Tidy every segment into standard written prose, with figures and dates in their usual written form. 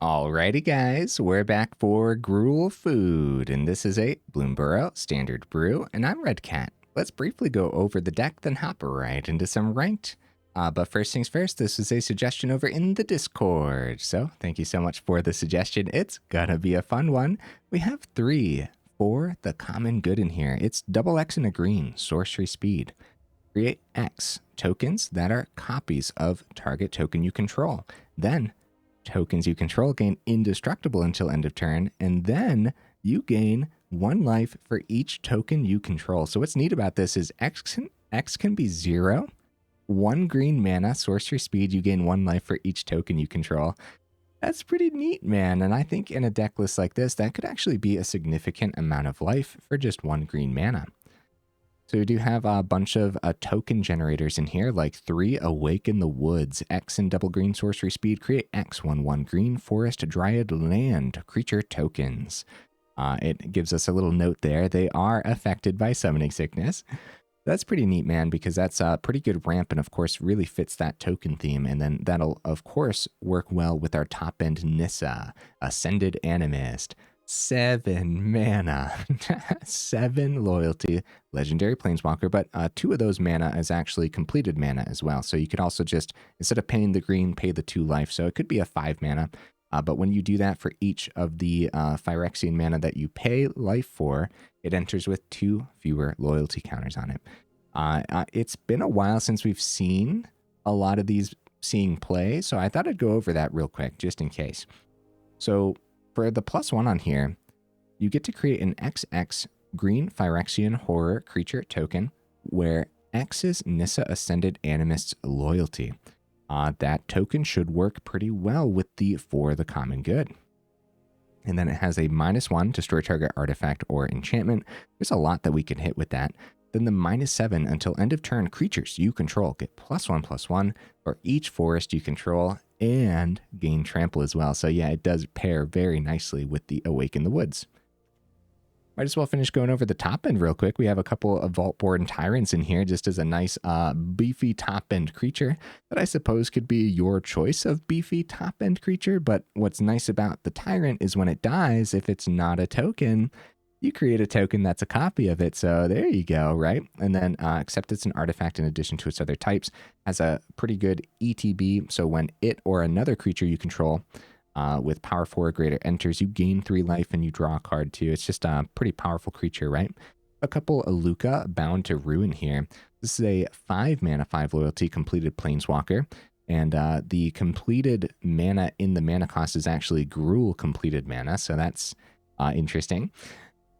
Alrighty guys, we're back for Gruul Food, and this is a Bloomburrow Standard Brew, and I'm Red Cat. Let's briefly go over the deck, then hop right into some ranked. But first things first, this is a suggestion over in the Discord, so thank you so much for the suggestion. It's gonna be a fun one. We have 3 for the common good in here. It's double X and a green, sorcery speed. Create X tokens that are copies of target token you control. Then tokens you control gain indestructible until end of turn, and then you gain 1 life for each token you control. So what's neat about this is X can be 0, 1 green mana, sorcery speed, you gain 1 life for each token you control. That's pretty neat, man, and I think in a deck list like this, that could actually be a significant amount of life for just 1 green mana. So we do have a bunch of token generators in here, like 3 Awaken the Woods, X and double green sorcery speed, create X 1/1 green forest dryad land creature tokens. It gives us a little note there. They are affected by summoning sickness. That's pretty neat, man, because that's a pretty good ramp and, of course, really fits that token theme. And then that'll, of course, work well with our top-end Nissa, Ascended Animist. 7 mana, 7 loyalty, legendary planeswalker, but 2 of those mana is actually completed mana as well. So you could also just, instead of paying the green, pay the 2 life. So it could be a 5 mana. But when you do that for each of the Phyrexian mana that you pay life for, it enters with 2 fewer loyalty counters on it. It's been a while since we've seen a lot of these seeing play, so I thought I'd go over that real quick, just in case. So for the +1 on here, you get to create an XX green Phyrexian horror creature token where X is Nissa Ascended Animist's loyalty. That token should work pretty well with the for the common good. And then it has a -1, destroy target artifact or enchantment. There's a lot that we can hit with that. Then the -7, until end of turn, creatures you control get +1/+1 for each forest you control and gain trample as well. So yeah, it does pair very nicely with the Awaken the Woods. Might as well finish going over the top end real quick. We have a couple of Vaultborn Tyrants in here just as a nice beefy top end creature that I suppose could be your choice of beefy top end creature. But what's nice about the Tyrant is when it dies, if it's not a token, you create a token that's a copy of it. So there you go, right? And then except it's an artifact in addition to its other types, has a pretty good ETB. So when it or another creature you control with power 4 or greater enters, you gain 3 life and you draw a card too. It's just a pretty powerful creature, right? A couple of Lukka, Bound to Ruin here. This is a 5 mana, 5 loyalty completed planeswalker. And the completed mana in the mana cost is actually Gruul completed mana. So that's interesting.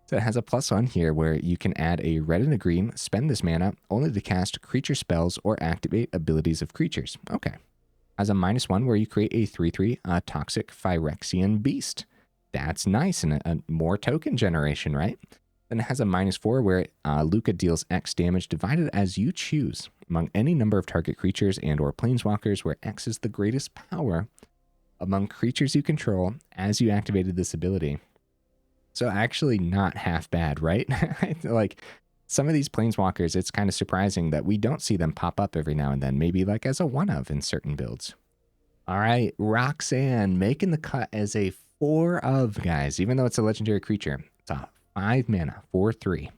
So it has a +1 here where you can add a red and a green, spend this mana only to cast creature spells or activate abilities of creatures. Okay. Has a -1 where you create a 3/3 toxic Phyrexian beast. That's nice and a more token generation, right? Then it has a -4 where Lukka deals X damage divided as you choose among any number of target creatures and or planeswalkers where X is the greatest power among creatures you control as you activated this ability. So actually not half bad, right? Like some of these planeswalkers, it's kind of surprising that we don't see them pop up every now and then, maybe like as a one-of in certain builds. All right, Roxanne making the cut as a 4-of, guys, even though it's a legendary creature. It's a 5 mana, 4/3.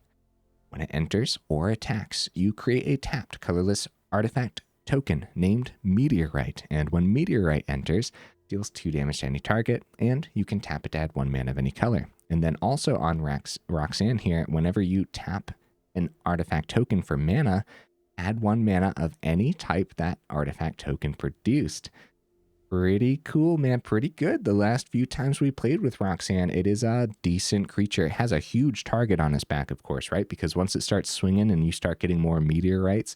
When it enters or attacks, you create a tapped colorless artifact token named Meteorite. And when Meteorite enters, deals 2 damage to any target, and you can tap it to add 1 mana of any color. And then also on Roxanne here, whenever you tap an artifact token for mana, add 1 mana of any type that artifact token produced. Pretty cool, man. Pretty good. The last few times we played with Roxanne, it is a decent creature. It has a huge target on its back, of course, right? Because once it starts swinging and you start getting more meteorites,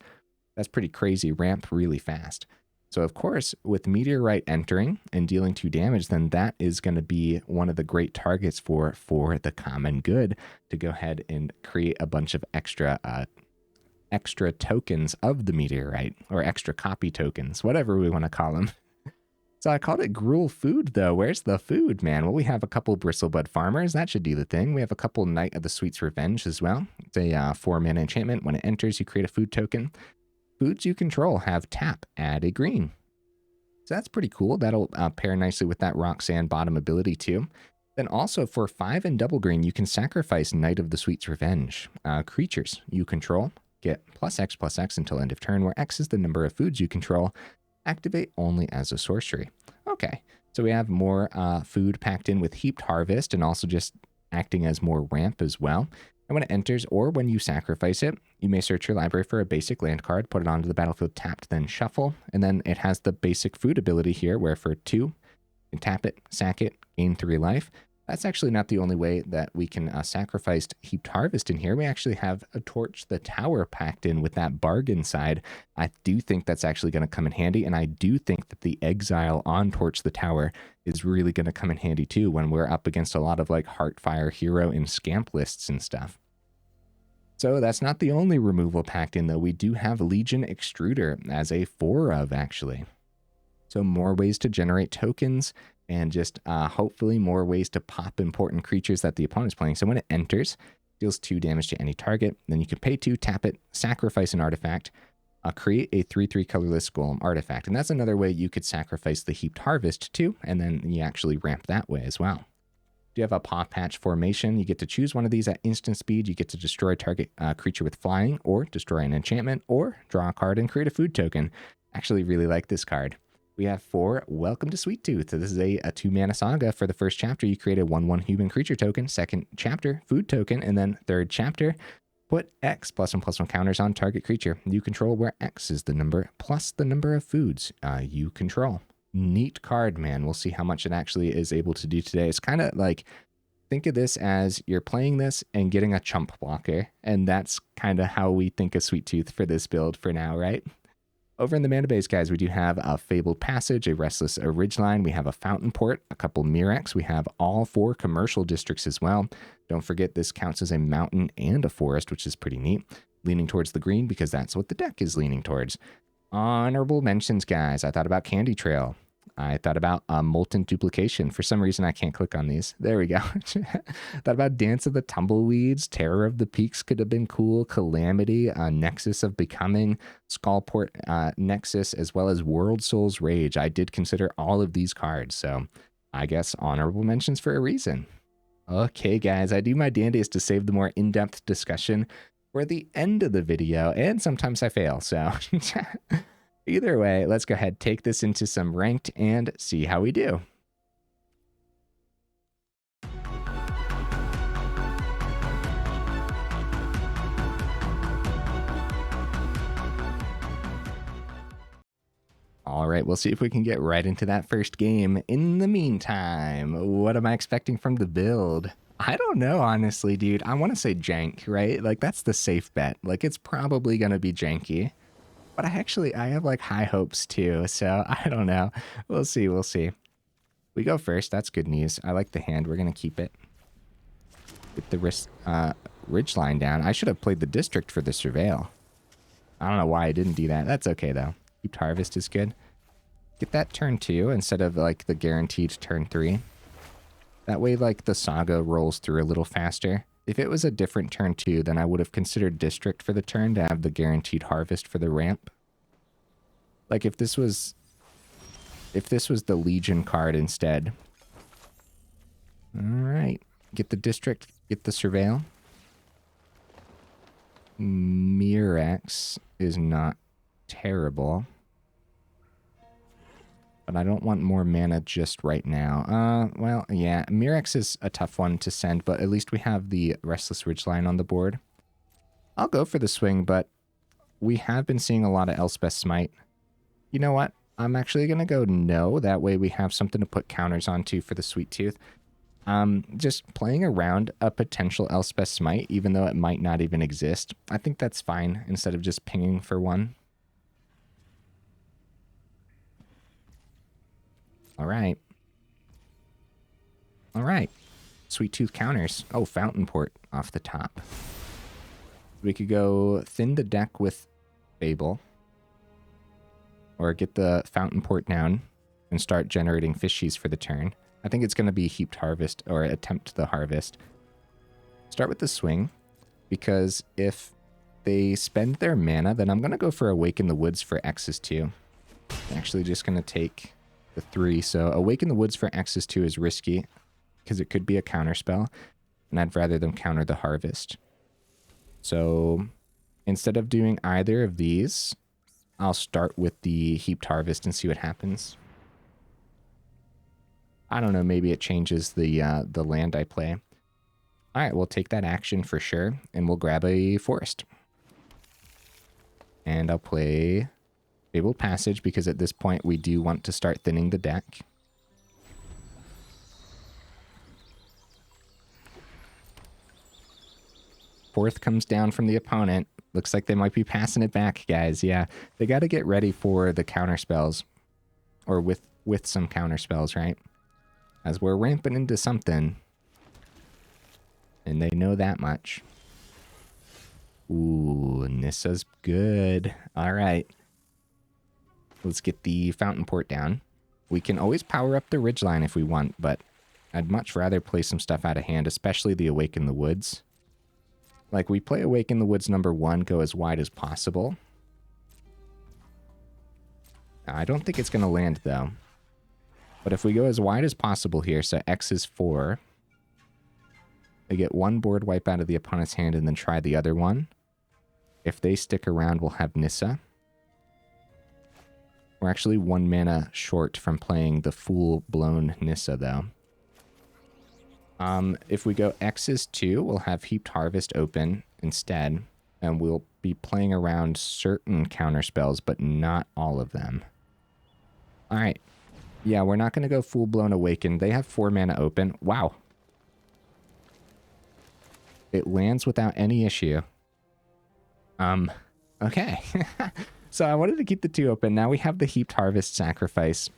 that's pretty crazy. Ramp really fast. So, of course, with Meteorite entering and dealing 2 damage, then that is going to be one of the great targets for the common good to go ahead and create a bunch of extra tokens of the Meteorite, or extra copy tokens, whatever we want to call them. So I called it Gruul Food, though. Where's the food, man? Well, we have a couple Bristlebud Farmers. That should do the thing. We have a couple Knight of the Sweet's Revenge as well. It's a 4 mana enchantment. When it enters, you create a food token. Foods you control have tap, add a green. So that's pretty cool. That'll pair nicely with that Roxanne bottom ability too. Then also for 5 and double green, you can sacrifice Knight of the Sweet's Revenge. Creatures you control get +X until end of turn, where X is the number of foods you control. Activate only as a sorcery. Okay, so we have more food packed in with Heaped Harvest and also just acting as more ramp as well. And when it enters or when you sacrifice it, you may search your library for a basic land card, put it onto the battlefield tapped, then shuffle. And then it has the basic food ability here, where for 2, you can tap it, sack it, gain 3 life. That's actually not the only way that we can sacrifice Heaped Harvest in here. We actually have a Torch the Tower packed in with that bargain side. I do think that's actually going to come in handy, and I do think that the exile on Torch the Tower is really going to come in handy too when we're up against a lot of like Heartfire Hero and Scamp lists and stuff. So that's not the only removal packed in though. We do have Legion Extruder as a 4 of actually. So more ways to generate tokens and just hopefully more ways to pop important creatures that the opponent's playing. So when it enters, deals 2 damage to any target. Then you can pay 2, tap it, sacrifice an artifact, create a 3/3 colorless golem artifact. And that's another way you could sacrifice the Heaped Harvest too, and then you actually ramp that way as well. If you have a Pawpatch Formation, you get to choose one of these at instant speed. You get to destroy target creature with flying, or destroy an enchantment, or draw a card and create a food token. Actually really like this card. We have 4 Welcome to Sweettooth. So this is a 2-mana saga. For the first chapter, you create a 1/1 human creature token. Second chapter, food token. And then third chapter, put X +1/+1 counters on target creature you control, where X is the number plus the number of foods you control. Neat card, man. We'll see how much it actually is able to do today. It's kind of like, think of this as you're playing this and getting a chump blocker. And that's kind of how we think of Sweettooth for this build for now, right? Over in the mana base, guys, we do have a Fabled Passage, a Restless Ridgeline. We have a Fountainport, a couple Mirrex. We have all 4 commercial districts as well. Don't forget this counts as a mountain and a forest, which is pretty neat. Leaning towards the green because that's what the deck is leaning towards. Honorable mentions, guys. I thought about Candy Trail. I thought about Molten Duplication. For some reason, I can't click on these. There we go. Thought about Dance of the Tumbleweeds. Terror of the Peaks could have been cool. Calamity, Nexus of Becoming, Skullport Nexus, as well as World Soul's Rage. I did consider all of these cards, so I guess honorable mentions for a reason. Okay, guys, I do my dandiest to save the more in-depth discussion for the end of the video, and sometimes I fail, so... Either way, let's go ahead, take this into some ranked and see how we do. All right, we'll see if we can get right into that first game. In the meantime, what am I expecting from the build? I don't know, honestly, dude. I want to say jank, right? Like, that's the safe bet. Like, it's probably going to be janky. But I have like high hopes too, so I don't know. We'll see, we'll see. We go first, that's good news. I like the hand, we're gonna keep it. Get the ridge line down. I should have played the district for the surveil. I don't know why I didn't do that. That's okay though. Heaped Harvest is good. Get that turn 2 instead of like the guaranteed turn 3. That way like the saga rolls through a little faster. If it was a different turn 2, then I would have considered district for the turn to have the guaranteed harvest for the ramp. Like if this was the Legion card instead. All right, get the district, get the surveil. Mirrex is not terrible. But I don't want more mana just right now. Well, yeah, Mirrex is a tough one to send, but at least we have the Restless Ridgeline on the board. I'll go for the swing, but we have been seeing a lot of Elspeth Smite. You know what? I'm actually going to go no. That way we have something to put counters onto for the Sweettooth. Just playing around a potential Elspeth Smite, even though it might not even exist. I think that's fine instead of just pinging for one. All right. All right. Sweettooth counters. Oh, Fountainport off the top. We could go thin the deck with Fable. Or get the Fountainport down and start generating fishies for the turn. I think it's going to be Heaped Harvest or Attempt the Harvest. Start with the swing, because if they spend their mana, then I'm going to go for Awaken the Woods for X's too. I'm actually just going to take the 3. So Awaken the Woods for X's 2 is risky because it could be a counter spell, and I'd rather them counter the Harvest. So instead of doing either of these, I'll start with the Heaped Harvest and see what happens. I don't know, maybe it changes the land I play. All right, we'll take that action for sure, and we'll grab a forest. And I'll play Fabled Passage because at this point we do want to start thinning the deck. Fourth comes down from the opponent. Looks like they might be passing it back, guys. Yeah, they got to get ready for the counter spells, or with some counter spells, right? As we're ramping into something, and they know that much. Ooh, Nissa's good. All right, let's get the Fountainport down. We can always power up the Ridgeline if we want, but I'd much rather play some stuff out of hand, especially the Awaken the Woods. Like, we play Awaken the Woods number 1, go as wide as possible. I don't think it's going to land, though. But if we go as wide as possible here, so X is 4, they get 1 board wipe out of the opponent's hand and then try the other one. If they stick around, we'll have Nissa. We're actually 1 mana short from playing the full-blown Nissa, though. If we go X is 2, we'll have Heaped Harvest open instead, and we'll be playing around certain counter spells, but not all of them. All right. Yeah, we're not going to go full-blown Awaken. They have 4 mana open. Wow. It lands without any issue. Okay. So I wanted to keep the 2 open. Now we have the Heaped Harvest sacrifice,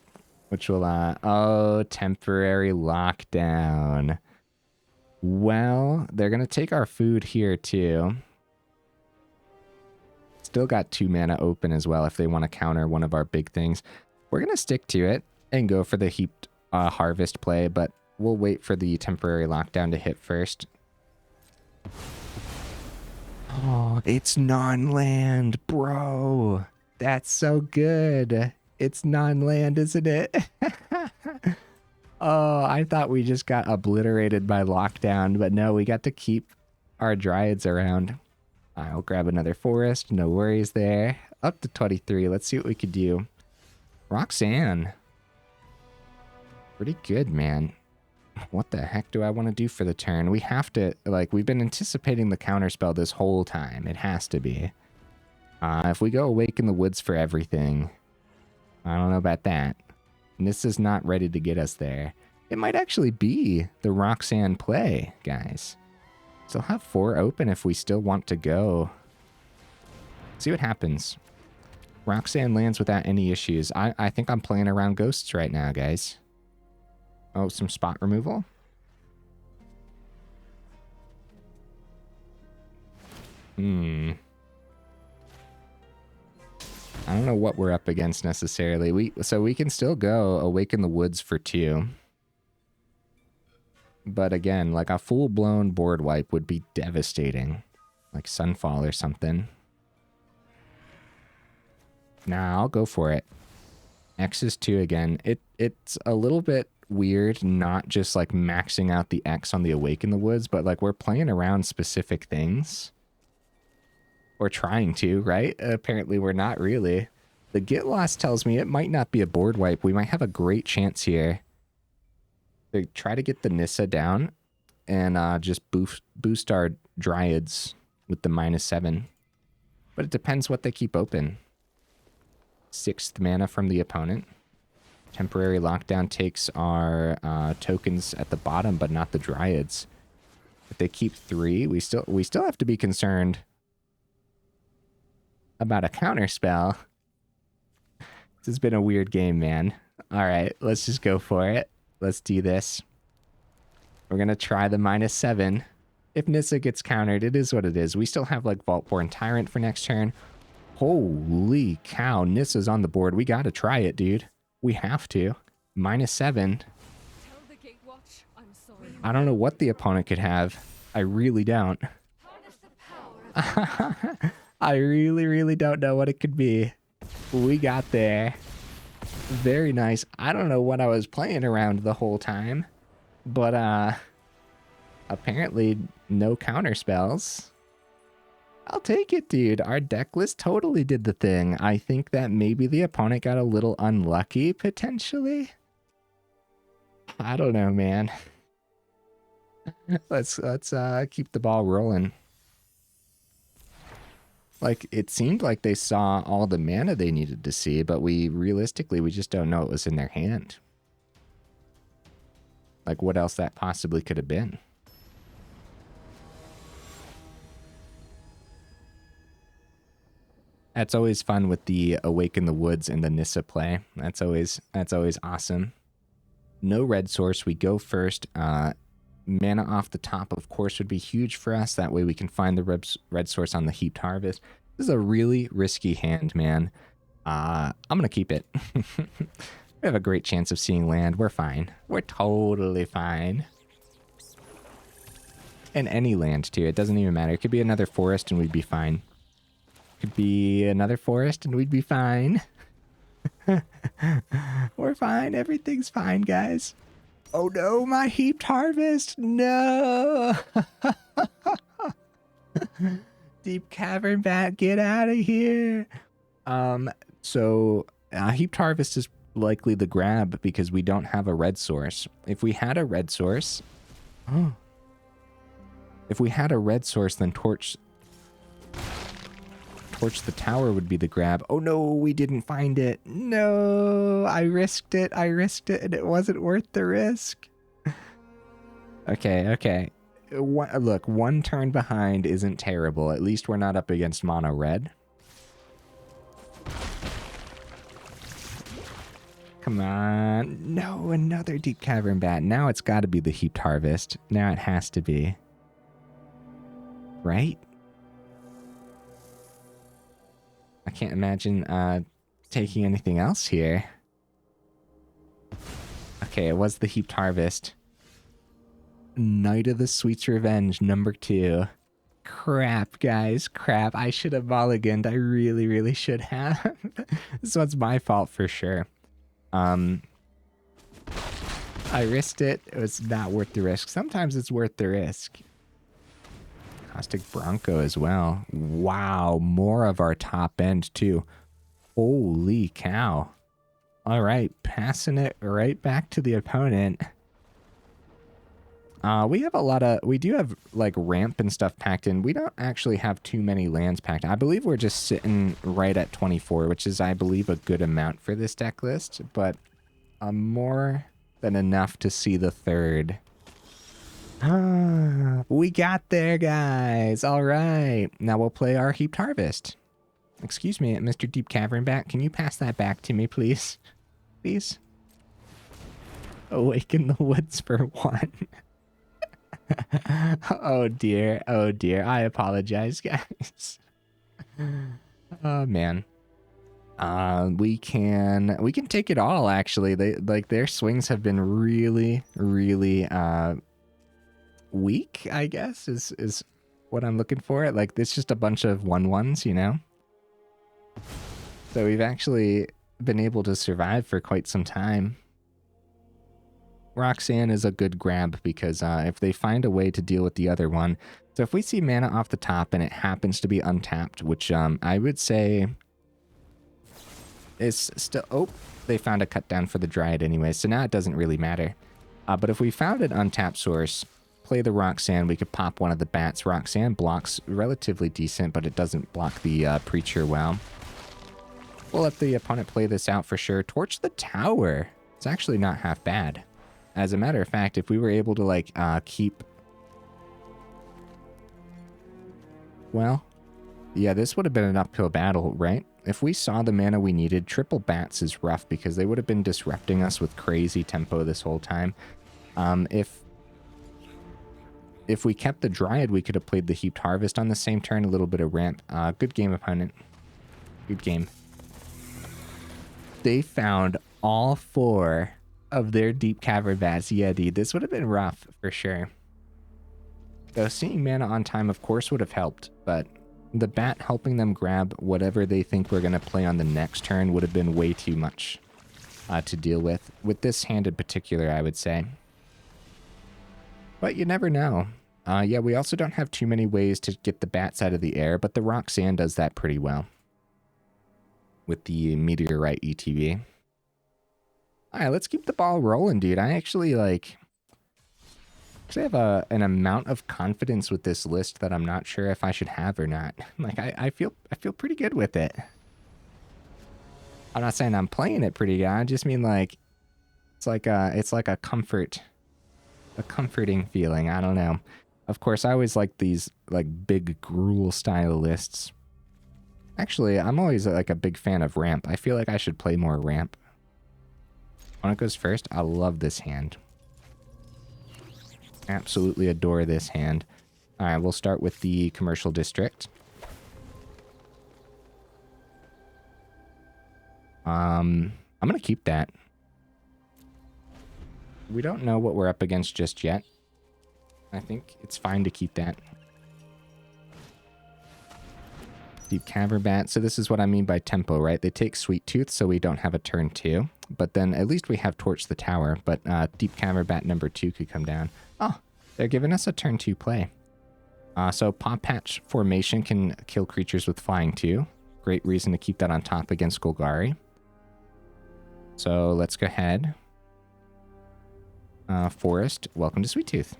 which will, oh, temporary lockdown. Well, they're going to take our food here, too. Still got 2 mana open as well if they want to counter one of our big things. We're going to stick to it and go for the Heaped Harvest play, but we'll wait for the temporary lockdown to hit first. Oh, it's non-land, bro. That's so good. It's non-land, isn't it? Oh, I thought we just got obliterated by lockdown, but no, we got to keep our dryads around. I'll grab another forest. No worries there. Up to 23. Let's see what we could do. Roxanne. Pretty good, man. What the heck do I want to do for the turn? We have to, like, we've been anticipating the counterspell this whole time. It has to be. If we go Awaken the Woods for everything, I don't know about that. Nissa's not ready to get us there. It might actually be the Roxanne play, guys. Still have 4 open if we still want to go. See what happens. Roxanne lands without any issues. I think I'm playing around ghosts right now, guys. Oh, some spot removal. I don't know what we're up against necessarily. So we can still go Awaken the Woods for 2. But again, like a full-blown board wipe would be devastating. Like Sunfall or something. Nah, I'll go for it. X is 2 again. It's a little bit weird not just like maxing out the X on the Awaken the Woods, but like we're playing around specific things. Or trying to, right? Apparently we're not really. The Get Lost tells me it might not be a board wipe. We might have a great chance here to try to get the Nissa down and just boost our Dryads with the -7. But it depends what they keep open. 6th mana from the opponent. Temporary lockdown takes our tokens at the bottom, but not the Dryads. If they keep 3, we still have to be concerned about a counter spell. This has been a weird game, man. All right, let's just go for it. Let's do this. We're going to try the -7. If Nissa gets countered, it is what it is. We still have like Vaultborn Tyrant for next turn. Holy cow, Nissa's on the board. We got to try it, dude. We have to. -7. I don't know what the opponent could have. I really don't. I really don't know what it could be. We got there. Very nice. I don't know what I was playing around the whole time, but apparently no counter spells. I'll take it, dude. Our deck list totally did the thing. I think that maybe the opponent got a little unlucky, potentially. I don't know, man. Let's keep the ball rolling. Like, it seemed like they saw all the mana they needed to see, but realistically, we just don't know what was in their hand. Like, what else that possibly could have been. That's always fun with the Awaken the Woods and the Nissa play. That's always awesome. No red source. We go first. Mana off the top, of course, would be huge for us. That way we can find the red source on the Heaped Harvest. This is a really risky hand, man. I'm going to keep it. We have a great chance of seeing land. We're fine. We're totally fine. And any land, too. It doesn't even matter. It could be another forest and we'd be fine. Could be another forest and we'd be fine. We're fine. Everything's fine, guys. Oh no, my Heaped Harvest! No! Deep Cavern Bat, get out of here! So Heaped Harvest is likely the grab because we don't have a red source. If we had a red source... If we had a red source, then Torch the tower would be the grab. Oh no, we didn't find it. No, I risked it, and it wasn't worth the risk. Okay. Look, one turn behind isn't terrible. At least we're not up against mono red. Come on. No, another Deep Cavern Bat. Now it's got to be the Heaped Harvest. Now it has to be. Right? I can't imagine taking anything else here. Okay, it was the Heaped Harvest. Knight of the Sweet's Revenge, number 2. Crap, guys, crap. I should have mulliganed. I really, really should have. This one's my fault for sure. I risked it. It was not worth the risk. Sometimes it's worth the risk. Caustic Bronco as well. Wow, more of our top end too. Holy cow. All right, passing it right back to the opponent. We do have like ramp and stuff packed in. We don't actually have too many lands packed. I believe we're just sitting right at 24, which is, I believe, a good amount for this deck list, but more than enough to see the third. We got there, guys. All right. Now we'll play our Heaped Harvest. Excuse me, Mr. Deep Cavern Bat. Can you pass that back to me, please? Please? Awaken the Woods for 1. Oh, dear. Oh, dear. I apologize, guys. Oh, man. We can take it all, actually. Their swings have been really, really, weak, I guess, is what I'm looking for. Like, it's just a bunch of 1/1s, you know? So we've actually been able to survive for quite some time. Roxanne is a good grab because if they find a way to deal with the other one. So if we see mana off the top and it happens to be untapped, which I would say is still... Oh, they found a cut down for the Dryad anyway, so now it doesn't really matter. But if we found an untapped source, play the Roxanne, we could pop one of the bats. Roxanne blocks relatively decent, but it doesn't block the Preacher well. We'll let the opponent play this out for sure. Torch the tower. It's actually not half bad. As a matter of fact, if we were able to, like, keep... Well, yeah, this would have been an uphill battle, right? If we saw the mana we needed, triple bats is rough because they would have been disrupting us with crazy tempo this whole time. If we kept the Dryad, we could have played the Heaped Harvest on the same turn, a little bit of ramp. Good game, opponent. Good game. They found all 4 of their Deep Cavern Bats. Yeah, dude, this would have been rough for sure. Though seeing mana on time, of course, would have helped, but the bat helping them grab whatever they think we're going to play on the next turn would have been way too much. to deal with this hand in particular, I would say. But you never know. Yeah, we also don't have too many ways to get the bats out of the air, but the Roxanne does that pretty well with the Meteorite ETB. All right, let's keep the ball rolling, dude. I actually have an amount of confidence with this list that I'm not sure if I should have or not. Like I feel pretty good with it. I'm not saying I'm playing it pretty good. I just mean like it's like a comforting feeling. I don't know. Of course, I always like these like big Gruul style lists. Actually, I'm always like a big fan of ramp. I feel like I should play more ramp. When it goes first, I love this hand. Absolutely adore this hand. All right, we'll start with the commercial district. I'm gonna keep that. We don't know what we're up against just yet. I think it's fine to keep that. Deep Cavern Bat. So this is what I mean by tempo, right? They take Sweettooth, so we don't have a turn 2. But then at least we have Torch the Tower. But Deep Cavern Bat number 2 could come down. Oh, they're giving us a turn 2 play. So Pawpatch Formation can kill creatures with flying too. Great reason to keep that on top against Golgari. So let's go ahead. Forest, welcome to Sweettooth.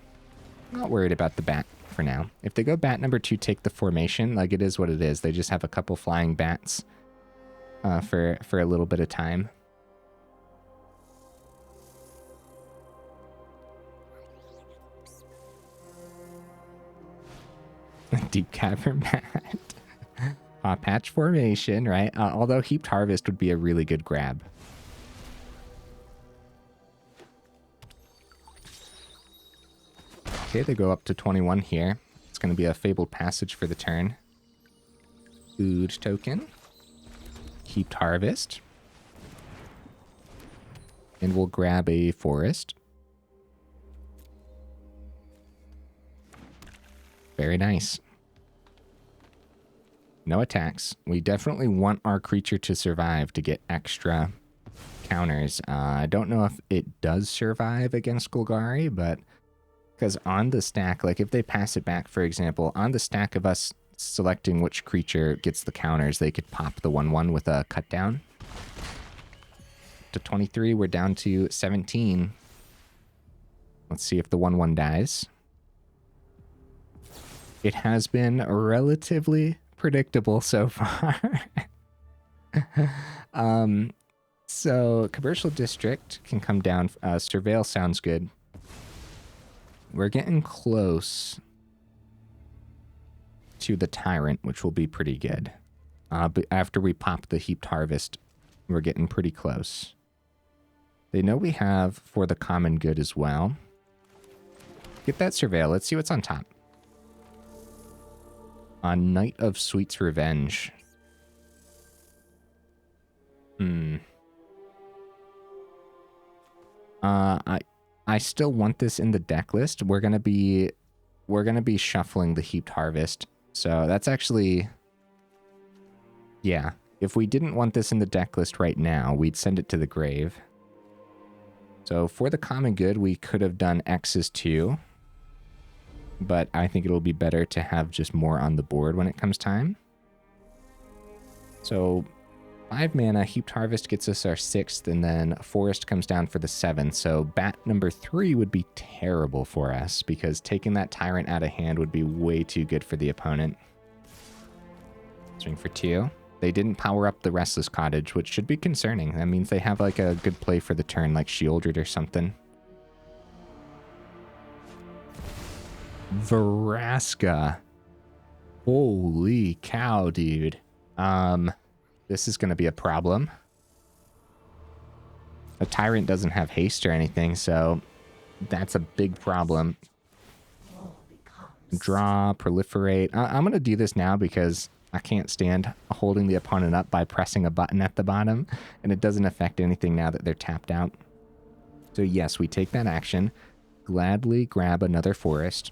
Not worried about the bat for now. If they go bat number 2, take the formation, like it is what it is. They just have a couple flying bats for a little bit of time. Deep Cavern Bat. Pawpatch Formation, right? Although Heaped Harvest would be a really good grab. Okay, they go up to 21 here. It's going to be a Fabled Passage for the turn. Food token. Heaped Harvest. And we'll grab a Forest. Very nice. No attacks. We definitely want our creature to survive to get extra counters. I don't know if it does survive against Golgari, but because on the stack, like if they pass it back, for example, on the stack of us selecting which creature gets the counters, they could pop the 1/1 with a cut down. To 23, we're down to 17. Let's see if the 1/1 dies. It has been relatively predictable so far. So Commercial District can come down. Surveil sounds good. We're getting close to the Tyrant, which will be pretty good. But after we pop the Heaped Harvest, we're getting pretty close. They know we have for the common good as well. Get that Surveil. Let's see what's on top. Knight of Sweet's Revenge. I still want this in the deck list. We're gonna be shuffling the Heaped Harvest. So that's actually, yeah. If we didn't want this in the deck list right now, we'd send it to the grave. So for the common good, we could have done X's too. But I think it'll be better to have just more on the board when it comes time. So 5 mana, Heaped Harvest gets us our 6th, and then Forest comes down for the 7th. So bat number 3 would be terrible for us, because taking that Tyrant out of hand would be way too good for the opponent. Swing for 2. They didn't power up the Restless Cottage, which should be concerning. That means they have like a good play for the turn, like Shieldred or something. Vraska. Holy cow, dude. This is going to be a problem. A Tyrant doesn't have haste or anything, so that's a big problem. Draw, proliferate. I'm going to do this now because I can't stand holding the opponent up by pressing a button at the bottom, and it doesn't affect anything now that they're tapped out. So yes, we take that action. Gladly grab another Forest.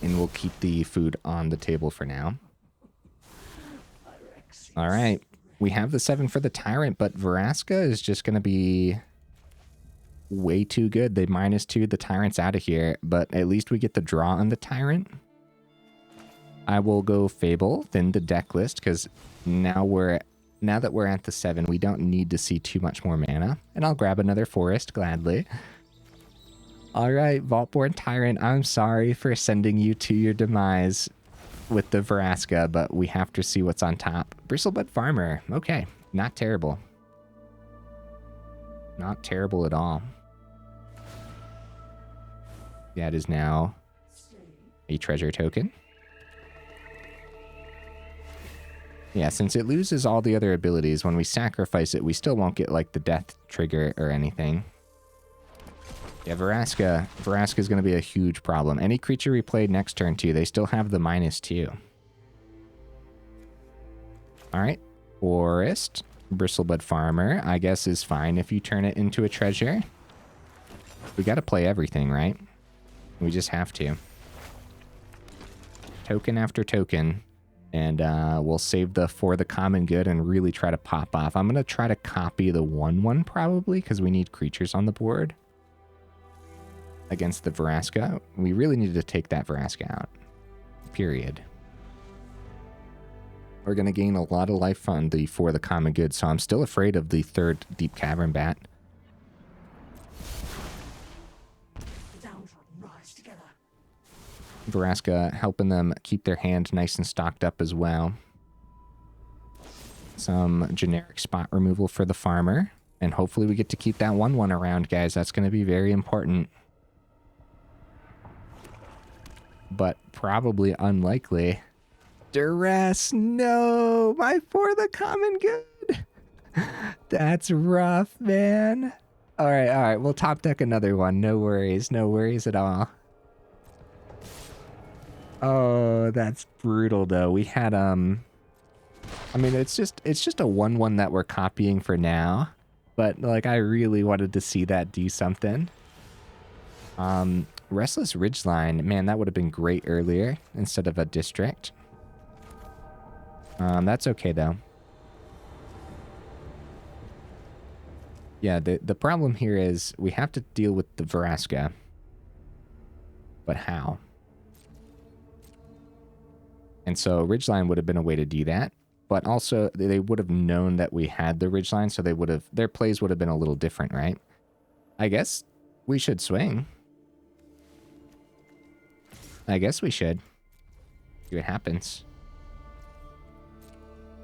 And we'll keep the food on the table for now. All right. We have the 7 for the Tyrant, but Vraska is just going to be way too good. They -2, the Tyrant's out of here, but at least we get the draw on the Tyrant. I will go Fable, then the deck list, because now that we're at the 7, we don't need to see too much more mana. And I'll grab another Forest, gladly. All right, Vaultborn Tyrant, I'm sorry for sending you to your demise with the Vraska, but we have to see what's on top. Bristlebud Farmer, okay, not terrible. Not terrible at all. That is now a treasure token. Yeah, since it loses all the other abilities, when we sacrifice it, we still won't get, like, the death trigger or anything. Yeah, Vraska is going to be a huge problem. Any creature we played next turn, too, they still have the -2. All right, Forest. Bristlebud Farmer, I guess, is fine if you turn it into a treasure. We got to play everything, right? We just have to. Token after token. And we'll save the for the common good and really try to pop off. I'm going to try to copy the 1/1 probably because we need creatures on the board against the Vraska. We really needed to take that Vraska out. Period. We're going to gain a lot of life on the for the common good, so I'm still afraid of the 3rd Deep Cavern Bat. Vraska helping them keep their hand nice and stocked up as well. Some generic spot removal for the farmer. And hopefully we get to keep that 1/1 around, guys. That's going to be very important. But probably unlikely. Duress, no! My for the common good! That's rough, man. Alright, we'll top deck another one. No worries at all. Oh, that's brutal, though. We had, I mean, it's just a 1/1 that we're copying for now. But, like, I really wanted to see that do something. Restless Ridgeline. Man, that would have been great earlier instead of a district. That's okay, though. Yeah, the problem here is we have to deal with the Vraska. But how? And so Ridgeline would have been a way to do that. But also, they would have known that we had the Ridgeline, so their plays would have been a little different, right? I guess we should swing. I guess we should. See what happens.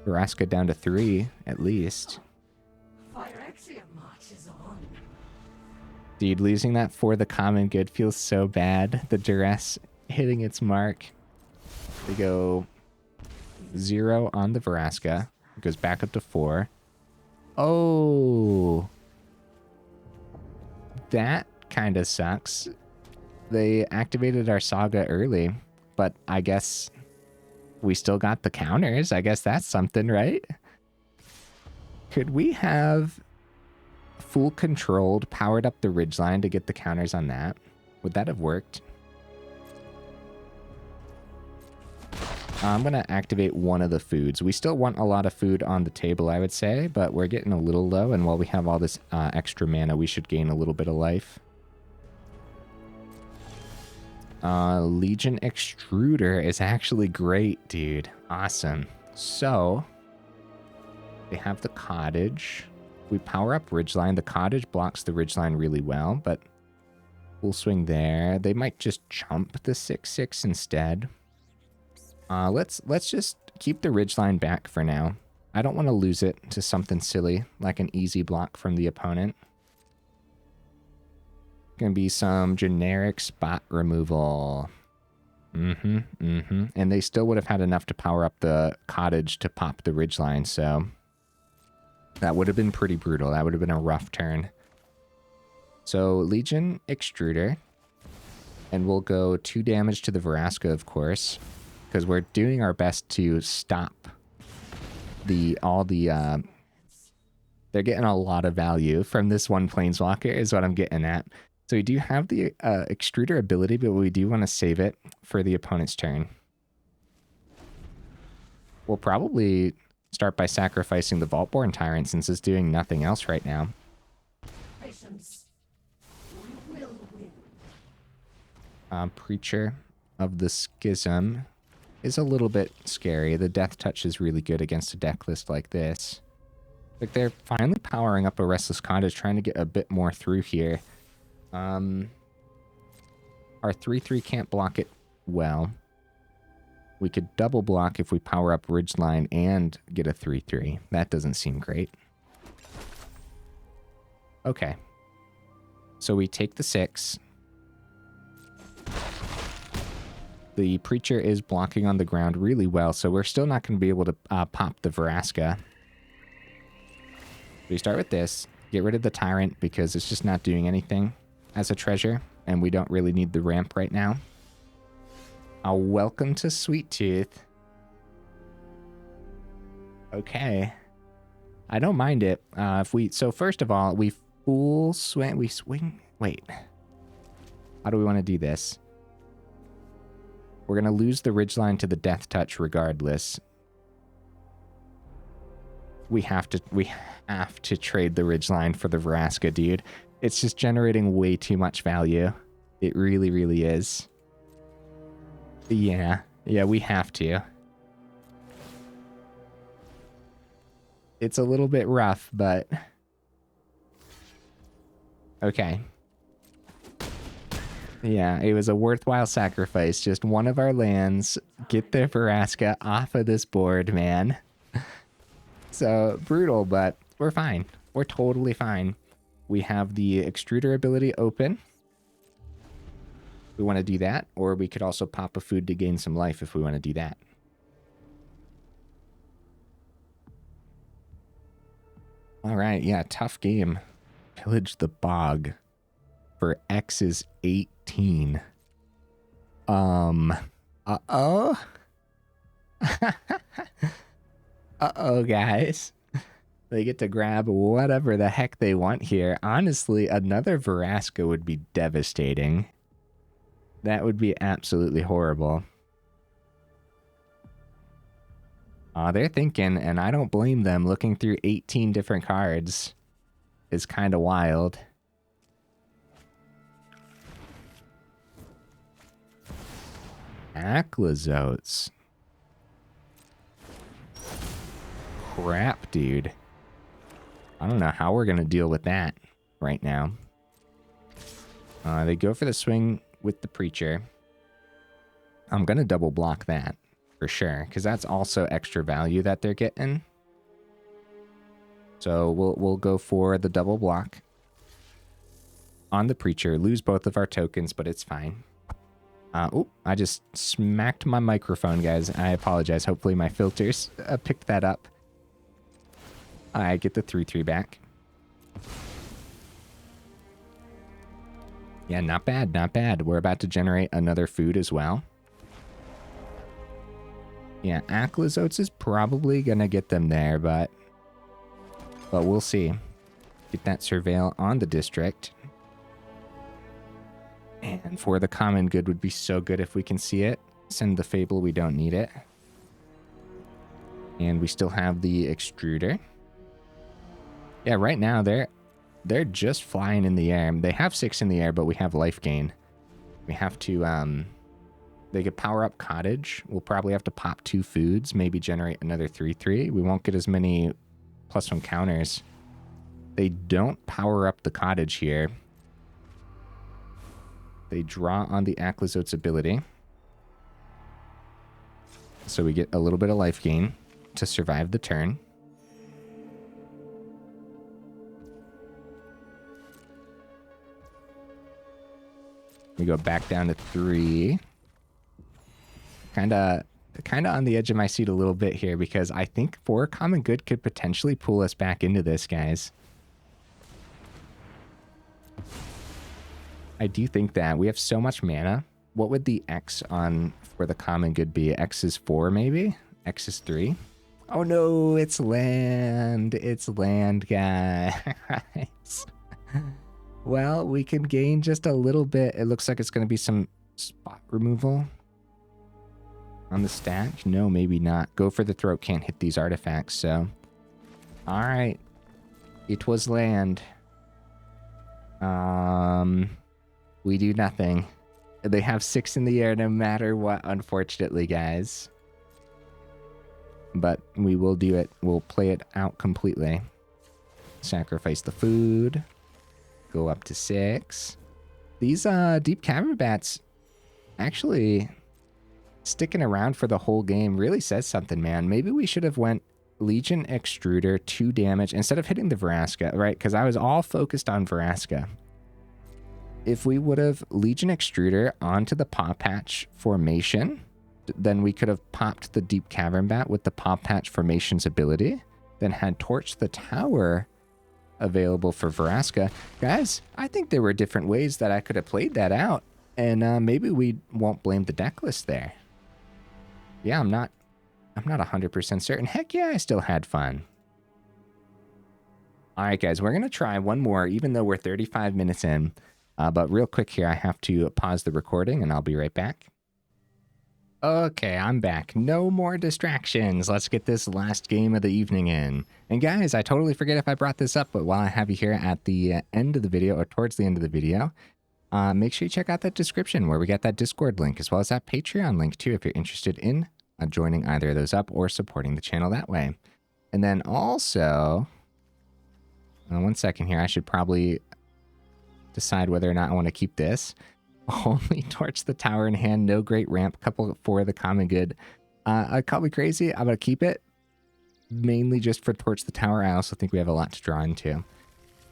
Vraska down to 3, at least. Dude, losing that for the common good feels so bad. The duress hitting its mark. They go 0 on the Vraska. It goes back up to 4. Oh. That kind of sucks. They activated our Saga early, but I guess we still got the counters. I guess that's something, right? Could we have full controlled, powered up the Ridgeline to get the counters on that? Would that have worked? I'm going to activate one of the foods. We still want a lot of food on the table, I would say, but we're getting a little low, and while we have all this extra mana, we should gain a little bit of life. Legion Extruder is actually great, dude. Awesome. So, they have the cottage. We power up Ridgeline. The cottage blocks the Ridgeline really well, but we'll swing there. They might just chump the 6/6 instead. Let's just keep the Ridgeline back for now. I don't want to lose it to something silly, like an easy block from the opponent. Gonna be some generic spot removal. And they still would have had enough to power up the cottage to pop the Ridgeline, so that would have been pretty brutal. That would have been a rough turn. So Legion Extruder, and we'll go 2 damage to the Vraska, of course, because we're doing our best to stop they're getting a lot of value from this one Planeswalker is what I'm getting at. So we do have the Extruder ability, but we do want to save it for the opponent's turn. We'll probably start by sacrificing the Vaultborn Tyrant since it's doing nothing else right now. Preacher of the Schism is a little bit scary. The Death Touch is really good against a deck list like this. Like they're finally powering up a Restless Cottage, trying to get a bit more through here. Our 3/3 can't block it well. We could double block if we power up Ridgeline and get a 3/3. That doesn't seem great. Okay. So we take the 6. The Preacher is blocking on the ground really well, so we're still not going to be able to pop the Vraska. We start with this, get rid of the Tyrant because it's just not doing anything as a treasure, and we don't really need the ramp right now. Welcome to Sweettooth. Okay. I don't mind it. So first of all, we swing. Wait. How do we want to do this? We're going to lose the Ridgeline to the Death Touch regardless. We have to trade the Ridgeline for the Vraska, dude. It's just generating way too much value. It really, really is. Yeah, we have to. It's a little bit rough, but... Okay. Yeah, it was a worthwhile sacrifice. Just one of our lands. Get the Vraska off of this board, man. So, brutal, but we're fine. We're totally fine. We have the Extruder ability open. We want to do that, or we could also pop a food to gain some life if we want to do that. All right, yeah, tough game. Pillage the Bog for X is 18. Uh-oh. Uh-oh, guys. They get to grab whatever the heck they want here. Honestly, another Vraska would be devastating. That would be absolutely horrible. They're thinking, and I don't blame them. Looking through 18 different cards is kind of wild. Aclazotes. Crap, dude. I don't know how we're going to deal with that right now. They go for the swing with the Preacher. I'm going to double block that for sure, because that's also extra value that they're getting. So we'll go for the double block on the Preacher. Lose both of our tokens, but it's fine. Oh, I just smacked my microphone, guys. I apologize. Hopefully my filters picked that up. I get the 3/3 back. Yeah, not bad, not bad. We're about to generate another food as well. Yeah, Aclazotes is probably going to get them there, but we'll see. Get that Surveil on the district. And for the common good would be so good if we can see it. Send the Fable, we don't need it. And we still have the Extruder. Yeah, right now they're just flying in the air. They have 6 in the air, but we have life gain. We have to, they could power up Cottage. We'll probably have to pop 2 foods, maybe generate another 3/3. We won't get as many +1 counters. They don't power up the Cottage here. They draw on the Aclazote's ability. So we get a little bit of life gain to survive the turn. We go back down to 3. Kind of on the edge of my seat a little bit here because I think 4 common good could potentially pull us back into this, guys. I do think that. We have so much mana. What would the X on for the common good be? X is 4, maybe? X is 3? Oh no, it's land. It's land, guys. Well, we can gain just a little bit. It looks like it's going to be some spot removal. on the stack? No, maybe not. Go for the Throat can't hit these artifacts, so... Alright. It was land. We do nothing. They have 6 in the air no matter what, unfortunately, guys. But we will do it. We'll play it out completely. Sacrifice the food. Go up to 6. These deep cavern bats actually sticking around for the whole game really says something, man. Maybe we should have went Legion Extruder, 2 damage instead of hitting the Vraska, right? Because I was all focused on Vraska. If we would have Legion Extruder onto the Pawpatch Formation, then we could have popped the Deep Cavern Bat with the Pawpatch Formation's ability, then had Torch the Tower available for Vraska. Guys, I think there were different ways that I could have played that out, and maybe we won't blame the deck list there. Yeah, I'm not 100% certain. Heck yeah, I still had fun. All right, guys, we're going to try one more, even though we're 35 minutes in. But real quick here, I have to pause the recording, and I'll be right back. Okay, I'm back. No more distractions. Let's get this last game of the evening in. And guys, I totally forget if I brought this up, but while I have you here at the end of the video, or towards the end of the video, make sure you check out that description where we got that Discord link, as well as that Patreon link too, if you're interested in joining either of those up or supporting the channel that way. And then also, one second here, I should probably decide whether or not I want to keep this. Only Torch the Tower in hand, no great ramp, couple for the common good. I call me crazy, I'm going to keep it. Mainly just for Torch the Tower, I also think we have a lot to draw into.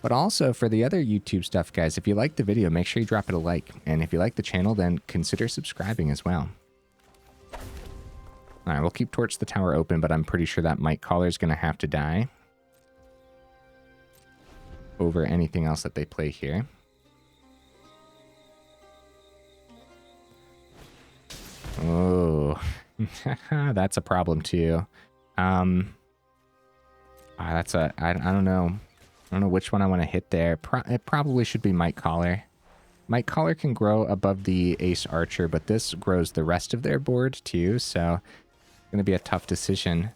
But also for the other YouTube stuff, guys, if you like the video, make sure you drop it a like. And if you like the channel, then consider subscribing as well. Alright, we'll keep Torch the Tower open, but I'm pretty sure that Might Caller is going to have to die over anything else that they play here. Oh, that's a problem too. I don't know. I don't know which one I want to hit there. It probably should be Might Caller. Might Caller can grow above the Ace Archer, but this grows the rest of their board too, so it's going to be a tough decision.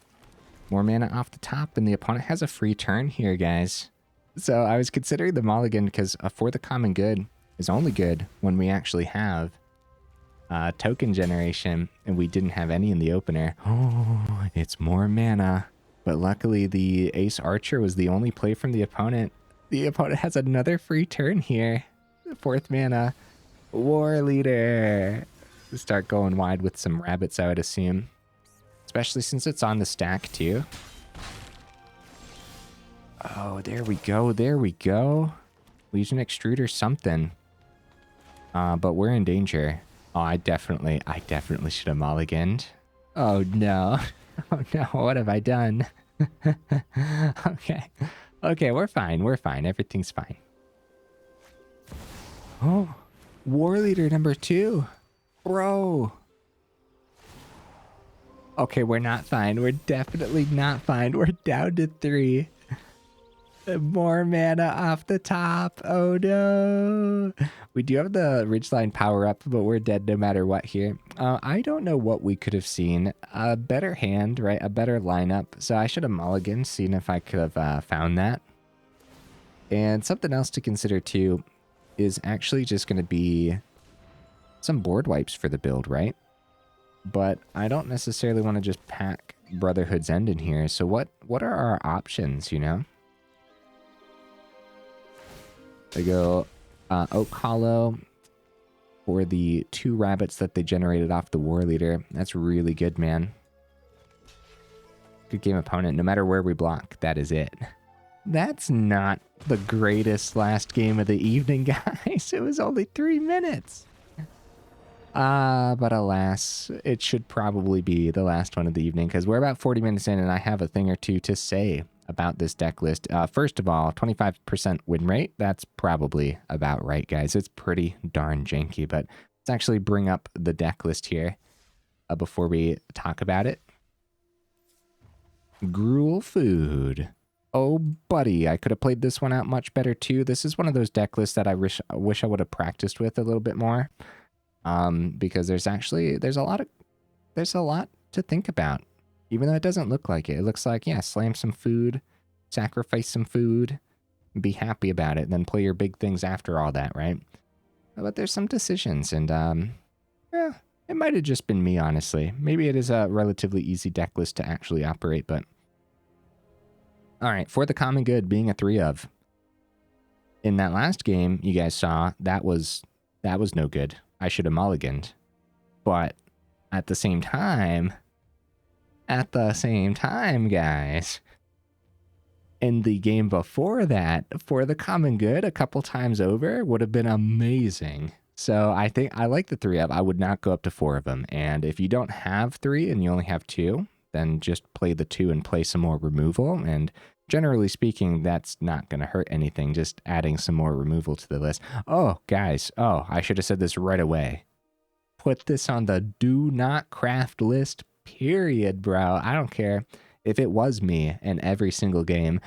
More mana off the top, and the opponent has a free turn here, guys. So I was considering the mulligan because For the Common Good is only good when we actually have token generation, and we didn't have any in the opener. Oh, it's more mana. But luckily, the Ace Archer was the only play from the opponent. The opponent has another free turn here. 4th mana. War Leader. Start going wide with some rabbits, I would assume. Especially since it's on the stack, too. Oh, there we go. There we go. Legion Extruder something. But we're in danger. Oh, I definitely should have mulliganed. Oh, no. Oh, no. What have I done? Okay. Okay, we're fine. We're fine. Everything's fine. Oh, War Leader number 2. Bro. Okay, we're not fine. We're definitely not fine. We're down to 3. More mana off the top. Oh no. We do have the Ridgeline power up, but we're dead no matter what here. I don't know what we could have seen. A better hand, right? A better lineup. So I should have mulliganed, seen if I could have found that. And something else to consider too is actually just going to be some board wipes for the build, right? But I don't necessarily want to just pack Brotherhood's End in here. So what are our options, you know? They go Oak Hollow for the 2 rabbits that they generated off the War Leader. That's really good, man. Good game opponent. No matter where we block, that is it. That's not the greatest last game of the evening, guys. It was only 3 minutes. But alas, it should probably be the last one of the evening because we're about 40 minutes in and I have a thing or two to say about this deck list. First of all, 25% win rate. That's probably about right, guys. It's pretty darn janky, but let's actually bring up the deck list here before we talk about it. Gruul food. Oh, buddy, I could have played this one out much better too. This is one of those deck lists that I wish I would have practiced with a little bit more. Because there's a lot of there's a lot to think about. Even though it doesn't look like it. It looks like, yeah, slam some food, sacrifice some food, and be happy about it, then play your big things after all that, right? But there's some decisions, and yeah, it might have just been me, honestly. Maybe it is a relatively easy deck list to actually operate, but... All right, for the common good, being a 3 of. In that last game, you guys saw, that was no good. I should have mulliganed. But at the same time, guys, in the game before that, for the common good, a couple times over, would have been amazing. So I think I like the 3 of. I would not go up to 4 of them. And if you don't have 3 and you only have 2, then just play the 2 and play some more removal. And generally speaking, that's not going to hurt anything, just adding some more removal to the list. Oh, guys. Oh, I should have said this right away. Put this on the do not craft list, period, bro. I don't care if it was me in every single game.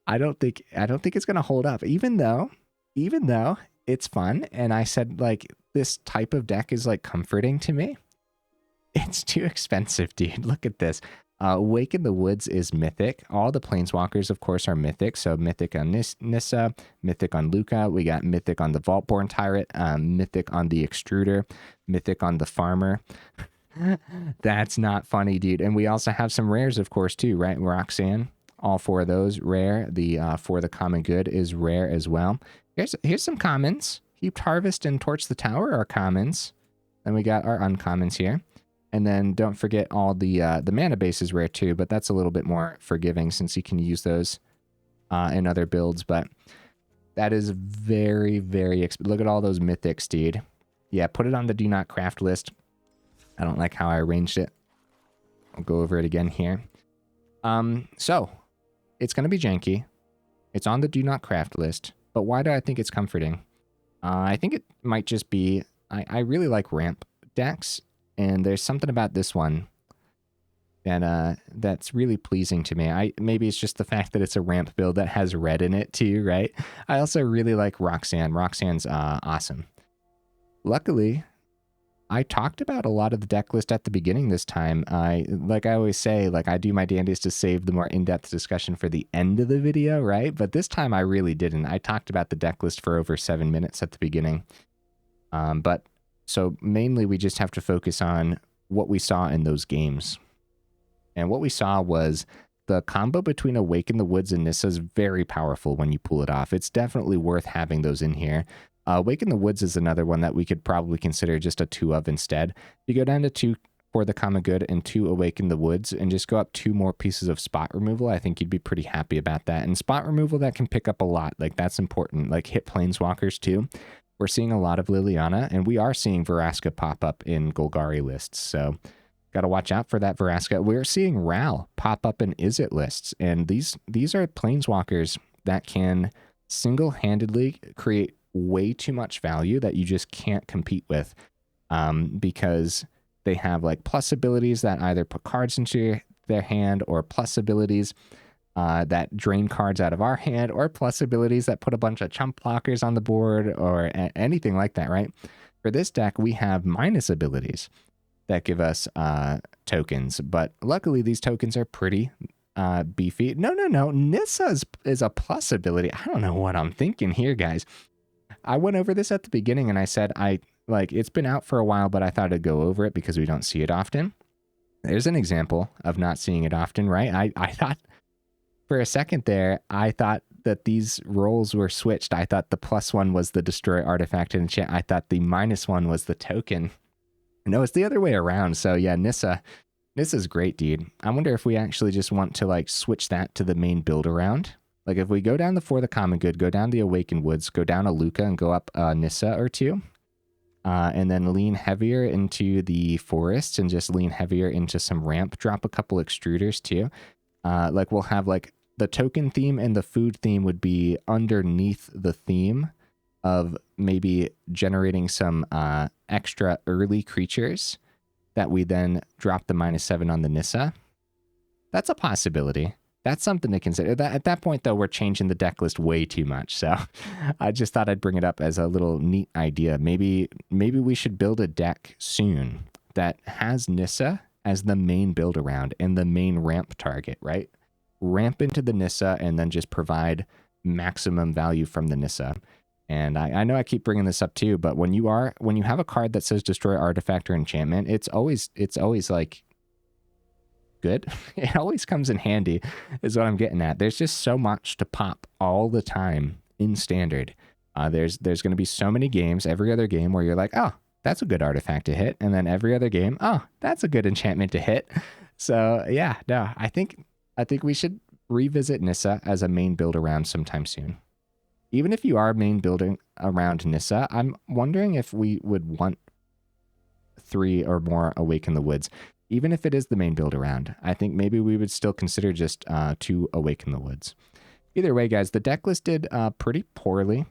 I don't think it's going to hold up, even though it's fun. And I said, like, this type of deck is like comforting to me. It's too expensive, dude. Look at this. Awaken the Woods is mythic. All the planeswalkers, of course, are mythic. So mythic on Nissa, mythic on Lukka. We got mythic on the Vaultborn Tyrant, mythic on the Extruder, mythic on the Farmer. That's not funny, dude. And we also have some rares, of course, too, right? Roxanne, all 4 of those rare. The for the common good is rare as well. Here's some commons. Heaped Harvest and Torch the Tower are commons. Then we got our uncommons here. And then don't forget all the mana base is rare too, but that's a little bit more forgiving since you can use those in other builds. But that is very, very look at all those mythics, dude. Yeah, put it on the do not craft list. I don't like how I arranged it. I'll go over it again here. So it's going to be janky. It's on the do not craft list. But why do I think it's comforting? I think it might just be, I really like ramp decks. And there's something about this one that that's really pleasing to me. Maybe it's just the fact that it's a ramp build that has red in it too, right? I also really like Roxanne. Roxanne's awesome. Luckily, I talked about a lot of the deck list at the beginning this time. Like I always say, like I do my damnedest to save the more in-depth discussion for the end of the video, right? But this time I really didn't. I talked about the deck list for over 7 minutes at the beginning. So mainly we just have to focus on what we saw in those games. And what we saw was the combo between Awaken the Woods and Nissa is very powerful when you pull it off. It's definitely worth having those in here. Awaken the Woods is another one that we could probably consider just a 2 of instead. You go down to 2 for the common good and 2 Awaken the Woods and just go up 2 more pieces of spot removal. I think you'd be pretty happy about that. And spot removal, that can pick up a lot. Like that's important. Like hit planeswalkers too. We're seeing a lot of Liliana, and we are seeing Vraska pop up in Golgari lists, so got to watch out for that Vraska. We're seeing Ral pop up in Izzet lists, and these are planeswalkers that can single-handedly create way too much value that you just can't compete with because they have like plus abilities that either put cards into their hand or plus abilities that drain cards out of our hand, or plus abilities that put a bunch of chump blockers on the board, or anything like that, right? For this deck, we have minus abilities that give us tokens, but luckily these tokens are pretty beefy. No. Nissa is a plus ability. I don't know what I'm thinking here, guys. I went over this at the beginning and I said, it's been out for a while, but I thought I'd go over it because we don't see it often. There's an example of not seeing it often, right? I thought... For a second there, I thought that these roles were switched. I thought the +1 was the destroy artifact and enchant. I thought the -1 was the token. No, it's the other way around. So yeah, Nissa's great, dude. I wonder if we actually just want to like switch that to the main build around. Like if we go down for the common good, go down the Awakened Woods, go down a Lukka and go up Nissa or 2. And then lean heavier into the forests and just lean heavier into some ramp. Drop a couple extruders too. Like we'll have like the token theme and the food theme would be underneath the theme of maybe generating some extra early creatures that we then drop the -7 on the Nissa. That's a possibility. That's something to consider. At that point, though, we're changing the deck list way too much. So I just thought I'd bring it up as a little neat idea. Maybe we should build a deck soon that has Nissa as the main build around and the main ramp target, right? Ramp into the Nissa and then just provide maximum value from the Nissa. And I know I keep bringing this up too, but when you have a card that says destroy artifact or enchantment, it's always like good. It always comes in handy, is what I'm getting at. There's just so much to pop all the time in Standard. There's going to be so many games, every other game, where you're like, oh, that's a good artifact to hit, and then every other game, oh, that's a good enchantment to hit. So yeah, no, I think we should revisit Nissa as a main build around sometime soon. Even if you are main building around Nissa, I'm wondering if we would want 3 or more Awaken the Woods. Even if it is the main build around, I think maybe we would still consider just 2 Awaken the Woods. Either way, guys, the deck list did pretty poorly,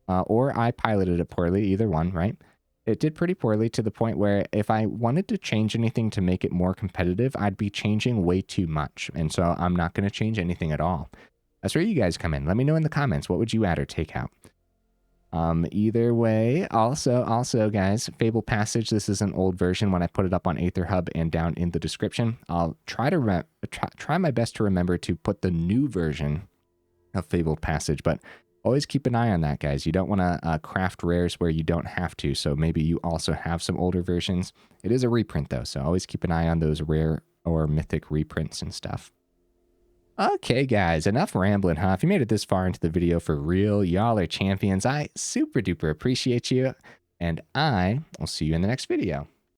or I piloted it poorly, either one, right? It did pretty poorly to the point where if I wanted to change anything to make it more competitive, I'd be changing way too much. And so I'm not going to change anything at all. That's where you guys come in. Let me know in the comments, what would you add or take out? Either way, also guys, Fabled Passage, this is an old version when I put it up on Aether Hub and down in the description. I'll try my best to remember to put the new version of Fabled Passage, but always keep an eye on that, guys. You don't want to craft rares where you don't have to, so maybe you also have some older versions. It is a reprint though, so always keep an eye on those rare or mythic reprints and stuff. Okay, guys, enough rambling, huh? If you made it this far into the video for real, y'all are champions. I super duper appreciate you, and I will see you in the next video.